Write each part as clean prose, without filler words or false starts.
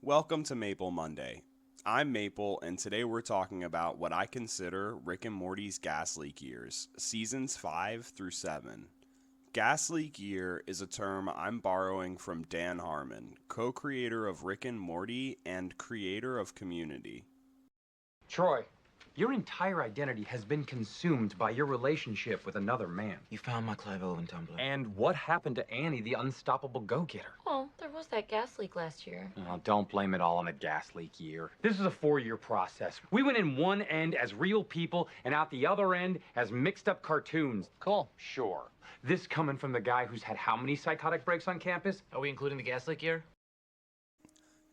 Welcome to Maple Monday. I'm Maple, and today we're talking about what I consider Rick and Morty's gas leak years, seasons 5 through 7. Gas leak year is a term I'm borrowing from Dan Harmon, co-creator of Rick and Morty and creator of Community. Troy, your entire identity has been consumed by your relationship with another man. You found my Clive Owen tumbler. And what happened to Annie, the unstoppable go-getter? Well, there was that gas leak last year. Oh, don't blame it all on the gas leak year. This is a 4-year process. We went in one end as real people and out the other end as mixed-up cartoons. Cool. Sure. This coming from the guy who's had how many psychotic breaks on campus? Are we including the gas leak year?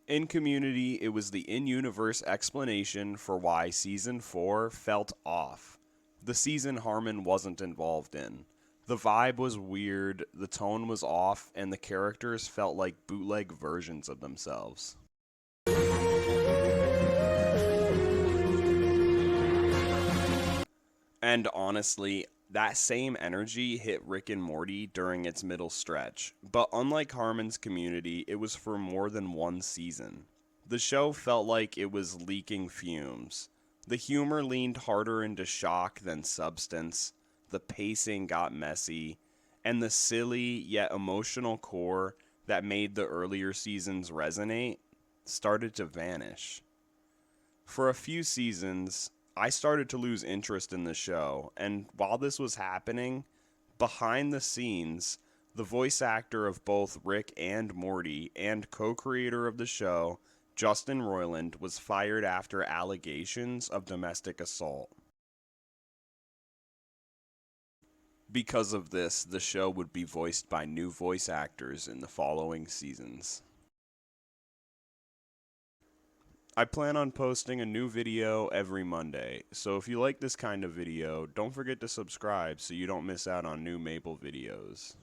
In Community, it was the in-universe explanation for why Season 4 felt off. The season Harmon wasn't involved in. The vibe was weird, the tone was off, and the characters felt like bootleg versions of themselves. And honestly, that same energy hit Rick and Morty during its middle stretch, but unlike Harmon's Community, it was for more than one season. The show felt like it was leaking fumes. The humor leaned harder into shock than substance, the pacing got messy, and the silly yet emotional core that made the earlier seasons resonate started to vanish. For a few seasons, I started to lose interest in the show, and while this was happening, behind the scenes, the voice actor of both Rick and Morty and co-creator of the show, Justin Roiland, was fired after allegations of domestic assault. Because of this, the show would be voiced by new voice actors in the following seasons. I plan on posting a new video every Monday, so if you like this kind of video, don't forget to subscribe so you don't miss out on new Maple videos.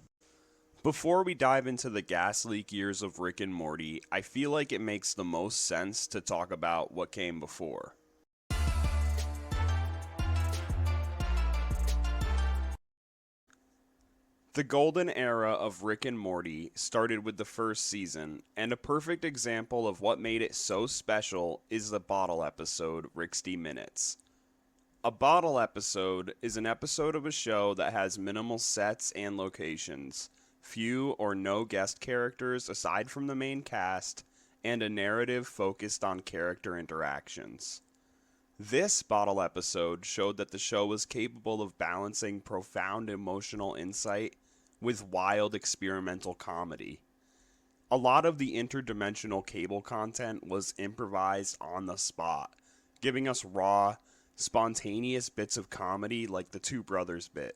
Before we dive into the gas leak years of Rick and Morty, I feel like it makes the most sense to talk about what came before. The golden era of Rick and Morty started with the first season, and a perfect example of what made it so special is the bottle episode, Ricksty Minutes. A bottle episode is an episode of a show that has minimal sets and locations, few or no guest characters aside from the main cast, and a narrative focused on character interactions. This bottle episode showed that the show was capable of balancing profound emotional insight with wild experimental comedy. A lot of the interdimensional cable content was improvised on the spot, giving us raw, spontaneous bits of comedy like the Two Brothers bit.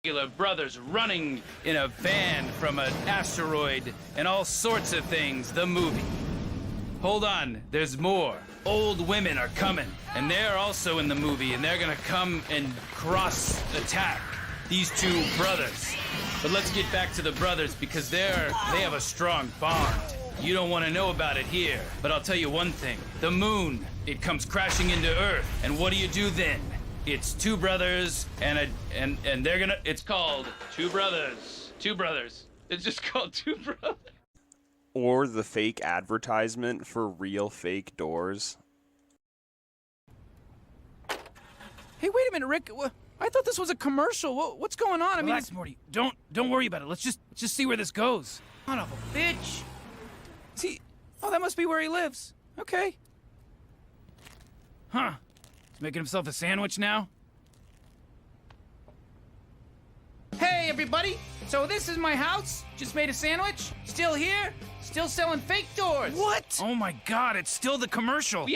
Regular brothers running in a van from an asteroid and all sorts of things, the movie. Hold on, there's more. Old women are coming, and they're also in the movie, and they're gonna come and cross-attack these two brothers. But let's get back to the brothers because they have a strong bond. You don't want to know about it here, but I'll tell you one thing. The moon, it comes crashing into Earth, and what do you do then? It's two brothers and they're gonna, it's called Two Brothers. Two Brothers. It's just called Two Brothers. Or the fake advertisement for real fake doors. Hey, wait a minute, Rick. I thought this was a commercial. What's going on? Relax, Morty. Don't worry about it. Let's just see where this goes. Son of a bitch. See, oh, that must be where he lives. Okay. Huh. He's making himself a sandwich now? Hey, everybody. So this is my house. Just made a sandwich. Still here. Still selling fake doors. What? Oh my God, it's still the commercial.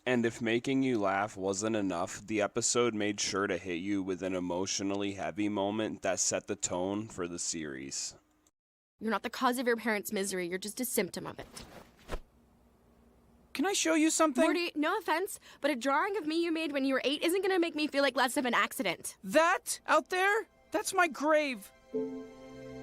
And if making you laugh wasn't enough, the episode made sure to hit you with an emotionally heavy moment that set the tone for the series. You're not the cause of your parents' misery, you're just a symptom of it. Can I show you something? Morty, no offense, but a drawing of me you made when you were 8 isn't gonna make me feel like less of an accident. That out there? That's my grave.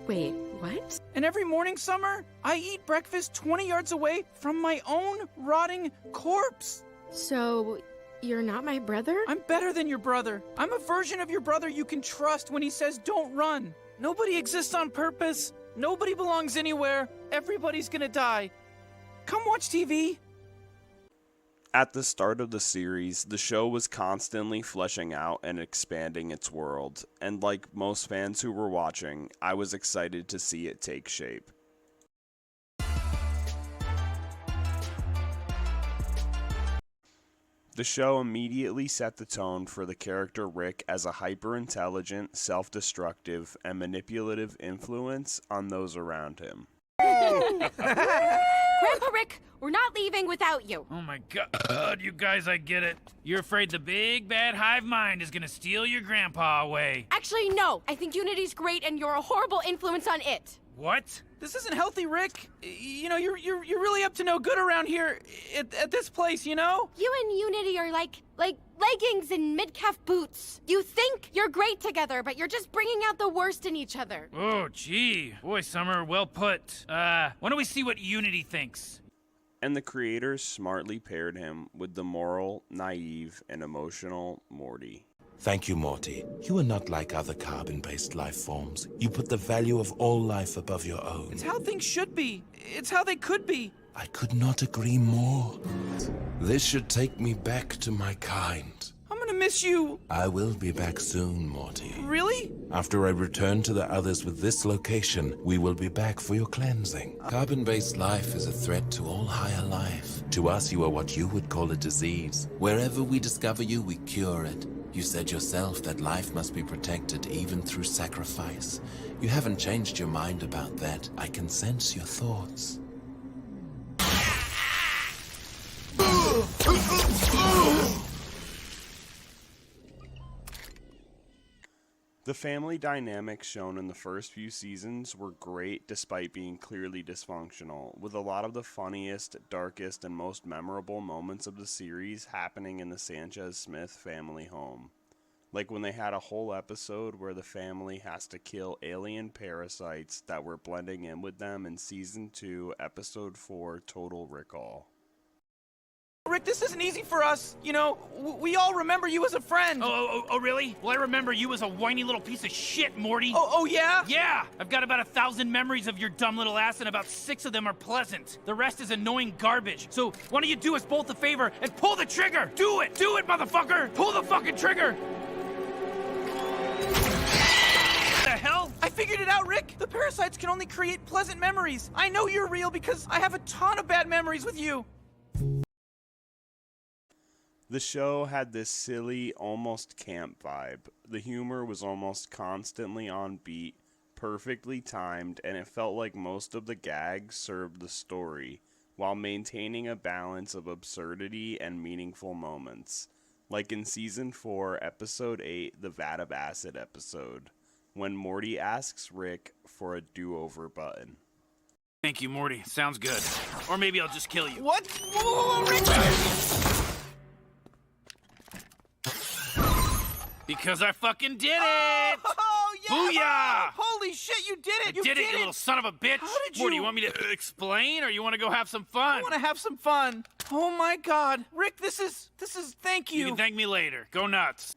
Wait, what? And every morning, Summer, I eat breakfast 20 yards away from my own rotting corpse. So, you're not my brother? I'm better than your brother. I'm a version of your brother you can trust when he says don't run. Nobody exists on purpose. Nobody belongs anywhere. Everybody's gonna die. come watch TV. At the start of the series, the show was constantly fleshing out and expanding its world, and like most fans who were watching, I was excited to see it take shape. The show immediately set the tone for the character Rick as a hyper-intelligent, self-destructive, and manipulative influence on those around him. Grandpa Rick, we're not leaving without you. Oh my god, you guys, I get it. You're afraid the big bad hive mind is gonna steal your grandpa away. Actually, no. I think Unity's great and you're a horrible influence on it. What? This isn't healthy, Rick. You know, you're really up to no good around here at this place, you know? You and Unity are like leggings and mid-calf boots. You think you're great together, but you're just bringing out the worst in each other. Oh, gee. Boy, Summer, well put. Why don't we see what Unity thinks? And the creators smartly paired him with the moral, naive, and emotional Morty. Thank you, Morty. You are not like other carbon-based life forms. You put the value of all life above your own. It's how things should be. It's how they could be. I could not agree more. This should take me back to my kind. I'm gonna miss you. I will be back soon, Morty. Really? After I return to the others with this location, we will be back for your cleansing. Carbon-based life is a threat to all higher life. To us, you are what you would call a disease. Wherever we discover you, we cure it. You said yourself that life must be protected even through sacrifice. You haven't changed your mind about that. I can sense your thoughts. The family dynamics shown in the first few seasons were great despite being clearly dysfunctional, with a lot of the funniest, darkest, and most memorable moments of the series happening in the Sanchez-Smith family home. Like when they had a whole episode where the family has to kill alien parasites that were blending in with them in Season 2, Episode 4, Total Recall. Rick, this isn't easy for us. You know, we all remember you as a friend. Oh, really? Well, I remember you as a whiny little piece of shit, Morty. Oh, yeah? Yeah! I've got about 1,000 memories of your dumb little ass, and about 6 of them are pleasant. The rest is annoying garbage. So, why don't you do us both a favor and pull the trigger? Do it! Do it, motherfucker! Pull the fucking trigger! The hell? I figured it out, Rick. The parasites can only create pleasant memories. I know you're real because I have a ton of bad memories with you. The show had this silly, almost camp vibe. The humor was almost constantly on beat, perfectly timed, and it felt like most of the gags served the story, while maintaining a balance of absurdity and meaningful moments. Like in Season 4, Episode 8, the Vat of Acid episode, when Morty asks Rick for a do-over button. Thank you, Morty. Sounds good. Or maybe I'll just kill you. What? Whoa, Rick! Because I fucking did it! Oh, yeah! Booyah! Holy shit, you did it! You did it, you little son of a bitch! How did Morty, you- you want me to explain, or you want to go have some fun? I want to have some fun. Oh my god. Rick, this is thank you. You can thank me later. Go nuts.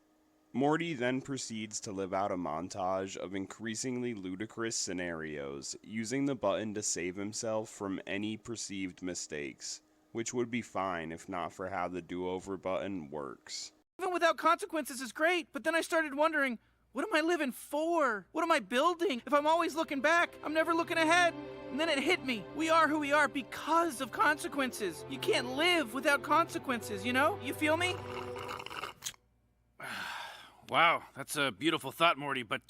Morty then proceeds to live out a montage of increasingly ludicrous scenarios, using the button to save himself from any perceived mistakes, which would be fine if not for how the do-over button works. Even without consequences is great, but then I started wondering, what am I living for? What am I building? If I'm always looking back, I'm never looking ahead. And then it hit me. We are who we are because of consequences. You can't live without consequences, you know? You feel me? Wow, that's a beautiful thought, Morty, but,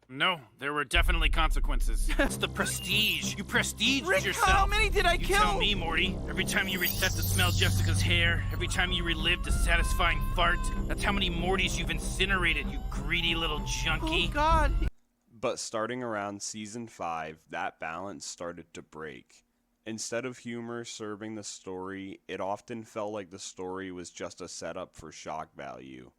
no, there were definitely consequences. It's the prestige. You prestiged Rick, yourself. how many did I You kill? tell me, Morty. Every time you reset to smell Jessica's hair, every time you relived a satisfying fart, that's how many Mortys you've incinerated, you greedy little junkie. Oh god. But starting around Season 5, that balance started to break. Instead of humor serving the story, it often felt like the story was just a setup for shock value.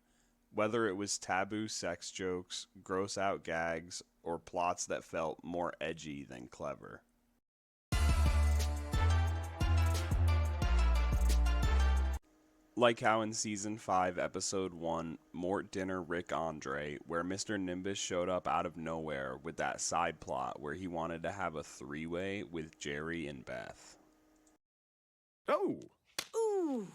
Whether it was taboo sex jokes, gross out gags, or plots that felt more edgy than clever. Like how in Season 5, Episode 1, Mort Dinner Rick Andre, where Mr. Nimbus showed up out of nowhere with that side plot where he wanted to have a three-way with Jerry and Beth. Oh. Ooh.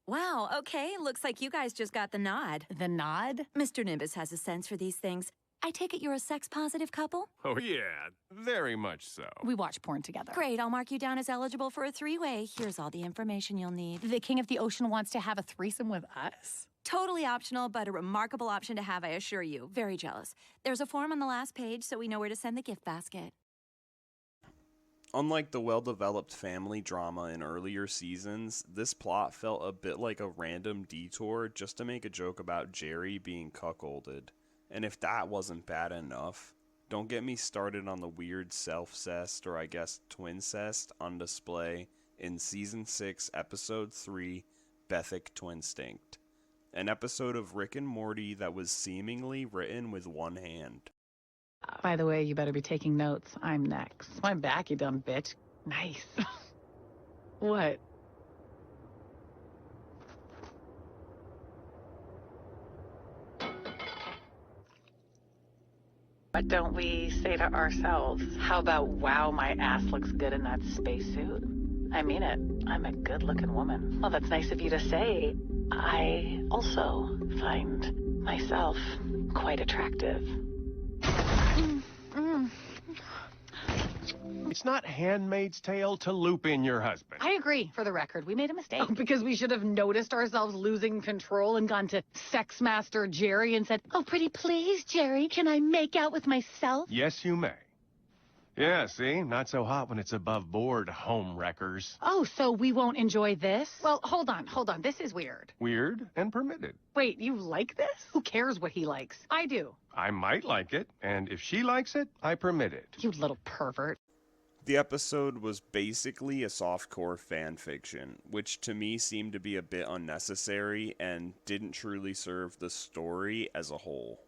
Wow, okay. Looks like you guys just got the nod. The nod? Mr. Nimbus has a sense for these things. I take it you're a sex-positive couple? Oh, yeah. Very much so. We watch porn together. Great, I'll mark you down as eligible for a three-way. Here's all the information you'll need. The King of the Ocean wants to have a threesome with us? Totally optional, but a remarkable option to have, I assure you. Very jealous. There's a form on the last page, so we know where to send the gift basket. Unlike the well-developed family drama in earlier seasons, this plot felt a bit like a random detour just to make a joke about Jerry being cuckolded. And if that wasn't bad enough, don't get me started on the weird self-cest, or I guess twin-cest, on display in Season 6, Episode 3, Bethic Twinstinct. An episode of Rick and Morty that was seemingly written with one hand. By the way, you better be taking notes. I'm next. I'm back, you dumb bitch. Nice. What? What don't we say to ourselves? How about, wow, my ass looks good in that spacesuit? I mean it. I'm a good-looking woman. Well, that's nice of you to say. I also find myself quite attractive. It's not Handmaid's Tale to loop in your husband. I agree. For the record, we made a mistake. Because we should have noticed ourselves losing control and gone to Sex Master Jerry and said, "Oh, pretty please, Jerry, can I make out with myself?" Yes, you may. Yeah, see? Not so hot when it's above board, home wreckers. Oh, so we won't enjoy this? Well, hold on. This is weird. Weird and permitted. Wait, you like this? Who cares what he likes? I do. I might like it, and if she likes it, I permit it. You little pervert. The episode was basically a softcore fan fiction, which to me seemed to be a bit unnecessary and didn't truly serve the story as a whole.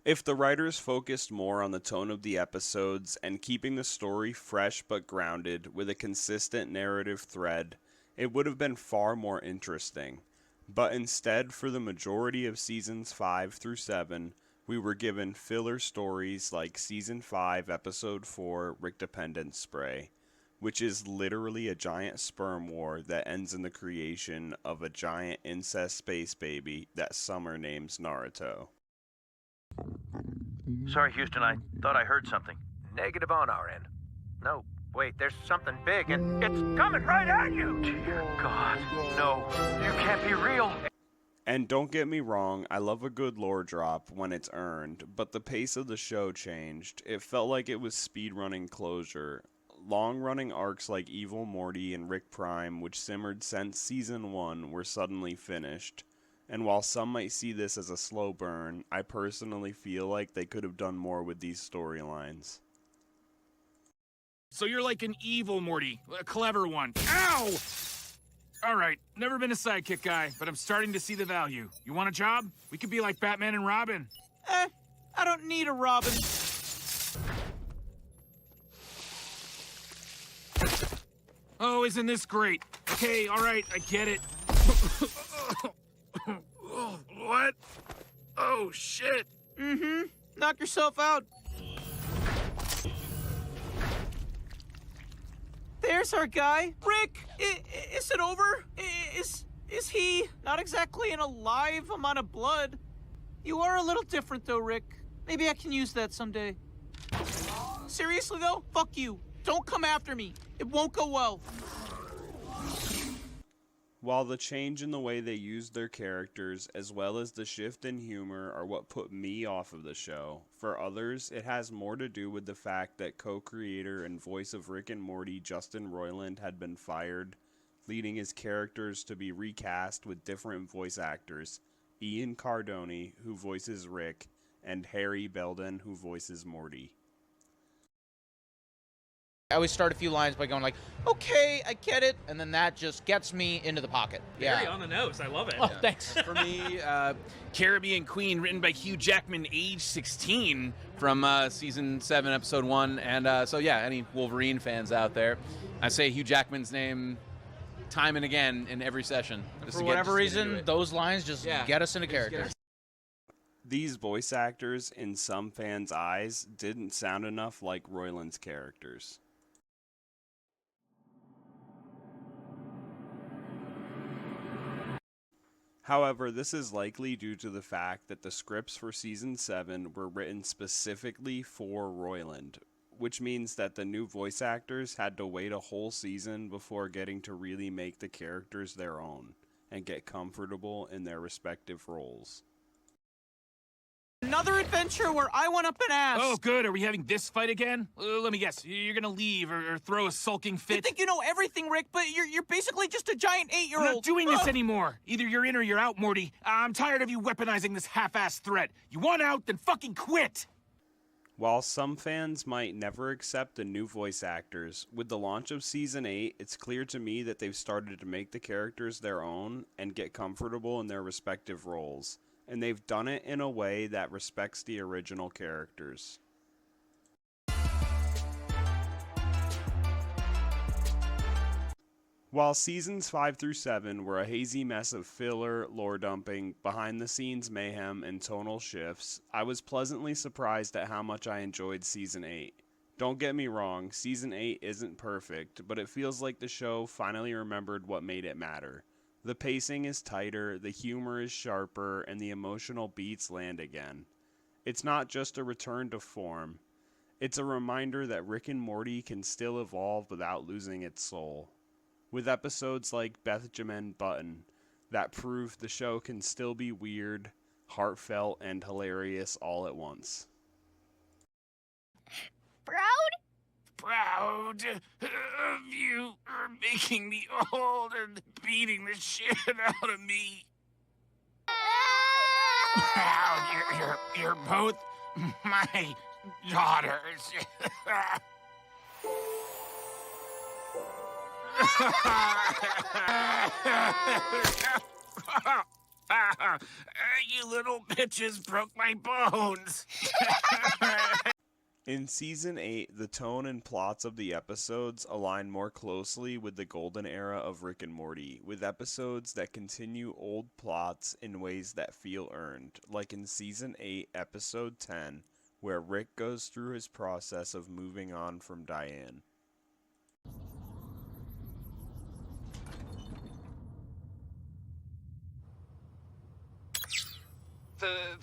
If the writers focused more on the tone of the episodes and keeping the story fresh but grounded with a consistent narrative thread, it would have been far more interesting. But instead, for the majority of seasons 5 through 7, we were given filler stories like Season 5, Episode 4, Rick Dependence Spray, which is literally a giant sperm war that ends in the creation of a giant incest space baby that Summer names Naruto. Sorry, Houston, I thought I heard something. Negative on our end. No, wait, there's something big, and it's coming right at you! Dear God, no, you can't be real! And don't get me wrong, I love a good lore drop when it's earned, but the pace of the show changed. It felt like it was speedrunning closure. Long-running arcs like Evil Morty and Rick Prime, which simmered since Season 1, were suddenly finished. And while some might see this as a slow burn, I personally feel like they could have done more with these storylines. So you're like an evil Morty, a clever one. Ow! All right, never been a sidekick guy, but I'm starting to see the value. You want a job? We could be like Batman and Robin. I don't need a Robin. Oh, isn't this great? Okay, all right, I get it. What? Oh, shit. Knock yourself out. There's our guy. Rick, is it over? Is he not exactly in a live amount of blood? You are a little different, though, Rick. Maybe I can use that someday. Seriously, though? Fuck you. Don't come after me. It won't go well. While the change in the way they used their characters, as well as the shift in humor, are what put me off of the show, for others, it has more to do with the fact that co-creator and voice of Rick and Morty Justin Roiland had been fired, leading his characters to be recast with different voice actors, Ian Cardone, who voices Rick, and Harry Belden, who voices Morty. I always start a few lines by going like, okay, I get it, and then that just gets me into the pocket. Very on the nose. I love it. Oh, thanks. For me, Caribbean Queen, written by Hugh Jackman, age 16, From Season 7, Episode 1, and so yeah, any Wolverine fans out there, I say Hugh Jackman's name time and again in every session. For whatever reason, those lines just get us into character. These voice actors, in some fans' eyes, didn't sound enough like Roiland's characters. However, this is likely due to the fact that the scripts for Season 7 were written specifically for Roiland, which means that the new voice actors had to wait a whole season before getting to really make the characters their own and get comfortable in their respective roles. Another adventure where I went up an ass. Oh, good. Are we having this fight again? Let me guess. You're gonna leave or throw a sulking fit? You think you know everything, Rick, but you're basically just a giant 8-year-old. We're not doing this anymore. Either you're in or you're out, Morty. I'm tired of you weaponizing this half-assed threat. You want out, then fucking quit! While some fans might never accept the new voice actors, with the launch of Season 8, it's clear to me that they've started to make the characters their own and get comfortable in their respective roles. And they've done it in a way that respects the original characters. While seasons 5 through 7 were a hazy mess of filler, lore dumping, behind-the-scenes mayhem, and tonal shifts, I was pleasantly surprised at how much I enjoyed Season 8. Don't get me wrong, Season 8 isn't perfect, but it feels like the show finally remembered what made it matter. The pacing is tighter, the humor is sharper, and the emotional beats land again. It's not just a return to form. It's a reminder that Rick and Morty can still evolve without losing its soul. With episodes like Benjamin Button, that prove the show can still be weird, heartfelt, and hilarious all at once. Proud? Proud of you for making me old and beating the shit out of me. Proud you're both my daughters. You little bitches broke my bones. In Season 8, the tone and plots of the episodes align more closely with the golden era of Rick and Morty, with episodes that continue old plots in ways that feel earned, like in Season 8, Episode 10, where Rick goes through his process of moving on from Diane.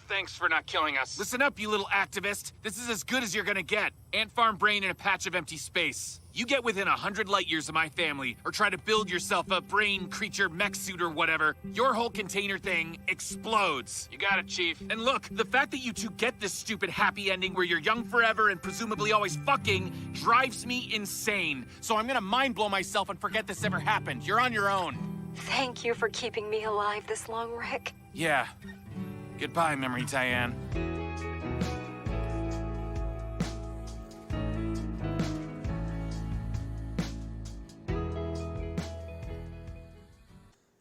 Thanks for not killing us. Listen up, you little activist. This is as good as you're gonna get. Ant farm brain in a patch of empty space. You get within 100 light years of my family, or try to build yourself a brain creature mech suit or whatever, your whole container thing explodes. You got it, Chief. And look, the fact that you two get this stupid happy ending where you're young forever and presumably always fucking drives me insane. So I'm gonna mind blow myself and forget this ever happened. You're on your own. Thank you for keeping me alive this long, Rick. Yeah. Goodbye, Memory Diane.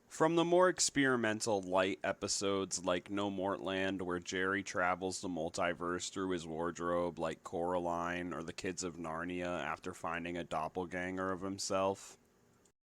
From the more experimental light episodes like No Mortland, where Jerry travels the multiverse through his wardrobe like Coraline, or The Kids of Narnia after finding a doppelganger of himself.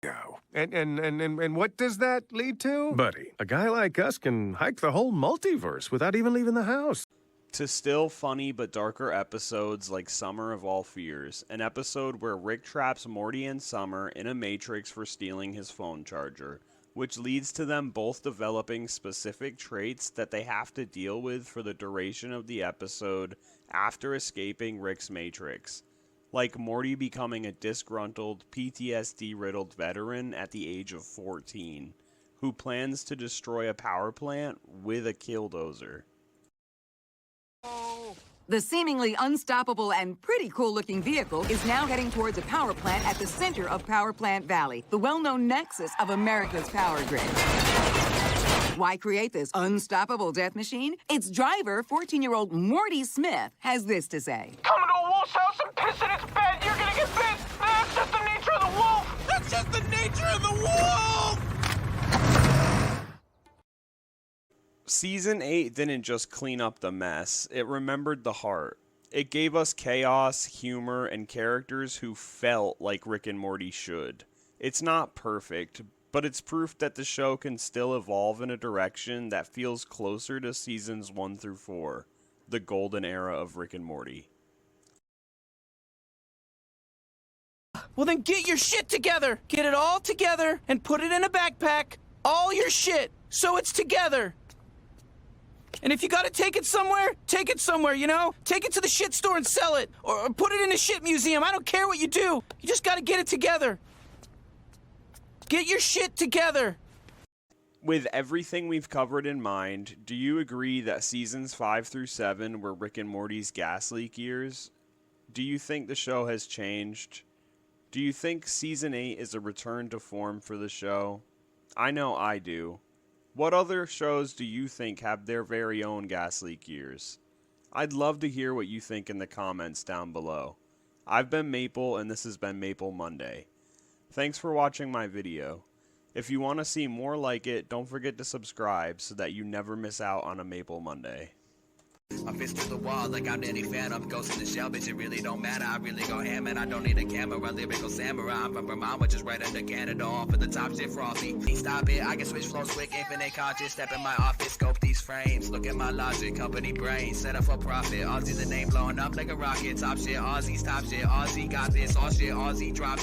Go. And what does that lead to? Buddy, a guy like us can hike the whole multiverse without even leaving the house. To still funny but darker episodes like Summer of All Fears, an episode where Rick traps Morty and Summer in a matrix for stealing his phone charger, which leads to them both developing specific traits that they have to deal with for the duration of the episode after escaping Rick's matrix. Like Morty becoming a disgruntled, PTSD-riddled veteran at the age of 14, who plans to destroy a power plant with a killdozer. The seemingly unstoppable and pretty cool-looking vehicle is now heading towards a power plant at the center of Power Plant Valley, the well-known nexus of America's power grid. Why create this unstoppable death machine? Its driver, 14-year-old Morty Smith, has this to say. Come into a wolf's house and piss in its bed, you're gonna get bit! That's just the nature of the wolf! That's just the nature of the wolf! Season 8 didn't just clean up the mess, it remembered the heart. It gave us chaos, humor, and characters who felt like Rick and Morty should. It's not perfect, but it's proof that the show can still evolve in a direction that feels closer to seasons 1 through 4, the golden era of Rick and Morty. Well, then get your shit together. Get it all together and put it in a backpack. All your shit, so it's together. And if you gotta take it somewhere, you know? Take it to the shit store and sell it. Or put it in a shit museum. I don't care what you do. You just gotta get it together. Get your shit together. With everything we've covered in mind, do you agree that seasons 5 through 7 were Rick and Morty's gas leak years? Do you think the show has changed? Do you think season 8 is a return to form for the show? I know I do. What other shows do you think have their very own gas leak years? I'd love to hear what you think in the comments down below. I've been Maple, and this has been Maple Monday. Thanks for watching my video. If you want to see more like it, don't forget to subscribe so that you never miss out on a Maple Monday. My fist to the wall like I'm Danny Phantom. Ghost in the shell, bitch, it really don't matter. I really go ham and I don't need a camera. Lyrical samurai, I'm from Vermont, which is right under Canada. Off of the top shit frosty. Stop it, I can switch flows quick, infinite conscious. Step in my office, scope these frames. Look at my logic, company brain. Set up for profit. Aussie's a name blowing up like a rocket. Top shit, Aussies, top shit, Aussie got this. All shit, Aussie drop it.